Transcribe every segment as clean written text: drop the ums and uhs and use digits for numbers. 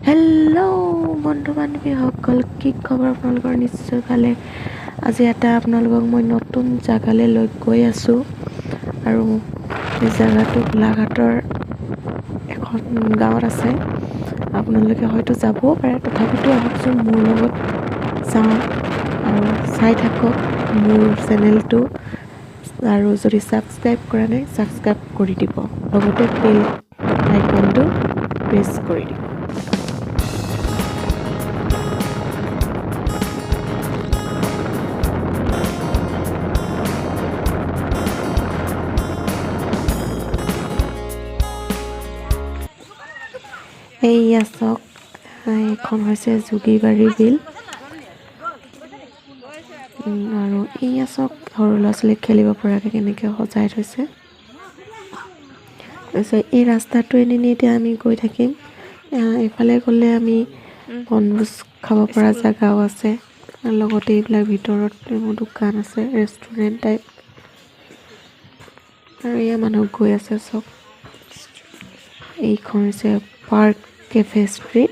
Hello' বন্ধু বান্ধৱীসকল, কি খবৰ আপোনালোকৰ? নিশ্চয় ভালে। আজি এটা আপোনালোকক মই নতুন জেগালৈ লৈ গৈ আছোঁ আৰু এই জেগাটো গোলাঘাটৰ এখন গাঁৱত আছে। আপোনালোকে হয়তো যাবও পাৰে, তথাপিতো আহকচোন মোৰ লগত যাওঁ আৰু চাই থাকক মোৰ চেনেলটো। আৰু যদি ছাবস্ক্ৰাইব কৰা নাই, ছাবস্ক্ৰাইব কৰি দিব, লগতে বেল আইকনটো প্ৰেছ কৰি দিব। এইয়া চাওক, এইখন হৈছে যোগীবাৰী বিল আৰু এইয়া চাওক সৰু ল'ৰা ছোৱালীক খেলিব পৰাকৈ কেনেকৈ সজাই থৈছে। তাৰপিছত এই ৰাস্তাটোৱেদি এতিয়া আমি গৈ থাকিম। এইফালে গ'লে আমি বনভোজ খাব পৰা জেগাও আছে, লগতে এইবিলাক ভিতৰত এইবোৰ দোকান আছে, ৰেষ্টুৰেণ্ট টাইপ। আৰু এয়া মানুহ গৈ আছে চব। এইখন হৈছে পাৰ্ক কেফে ষ্ট্ৰীট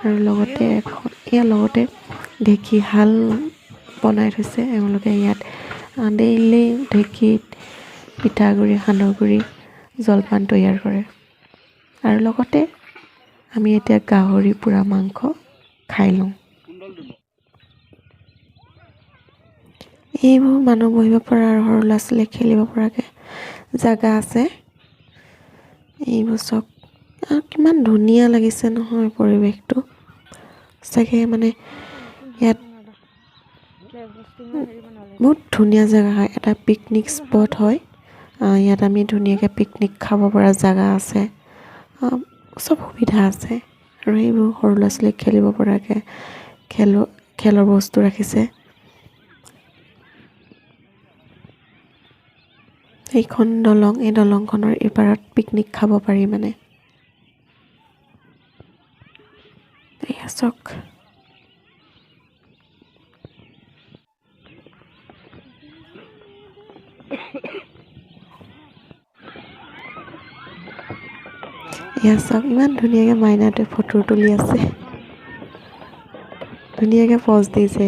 আৰু লগতে লগতে ঢেঁকীশাল বনাই থৈছে এওঁলোকে। ইয়াত ডেইলি ঢেঁকীত পিঠাগুড়ি সান্দহগুড়ি জলপান তৈয়াৰ কৰে। আৰু লগতে আমি এতিয়া গাহৰি পোৰা মাংস খাই লওঁ। এইবোৰ মানুহ বহিব পৰা আৰু সৰু ল'ৰা ছোৱালীয়ে খেলিব পৰাকৈ জেগা আছে। এইবোৰ চাওক, কিমান ধুনীয়া লাগিছে নহয় পৰিৱেশটো। চাগে মানে ইয়াত বহুত ধুনীয়া জেগা হয়, এটা পিকনিক স্পট হয়। ইয়াত আমি ধুনীয়াকৈ পিকনিক খাব পৰা জেগা আছে, চব সুবিধা আছে। আৰু এইবোৰ সৰু ল'ৰা ছোৱালীক খেলিব পৰাকৈ খেলৰ বস্তু ৰাখিছে। এইখন দলং, এই দলংখনৰ ইপাৰত পিকনিক খাব পাৰি মানে। এয়া চাওক, ইমান ধুনীয়াকৈ মাইনাটোৱে ফটো তুলি আছে, ধুনীয়াকৈ পজ দিছে।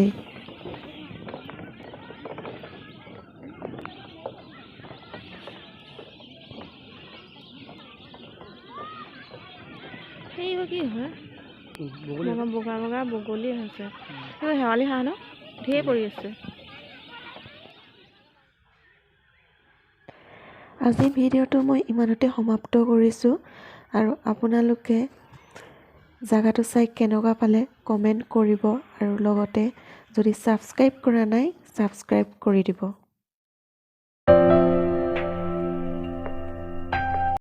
সেইবোৰ কি হয়? বগা বগা বগলী হৈছে, সেইবোৰ শেৱালি হাঁহ ন? ঢেৰ পৰি আছে। আজি ভিডিঅ'টো মই ইমানতে সমাপ্ত কৰিছোঁ। আৰু আপোনালোকে জেগাটো চাই কেনেকুৱা পালে কমেণ্ট কৰিব, আৰু লগতে যদি ছাবস্ক্ৰাইব কৰা নাই ছাবস্ক্ৰাইব কৰি দিব।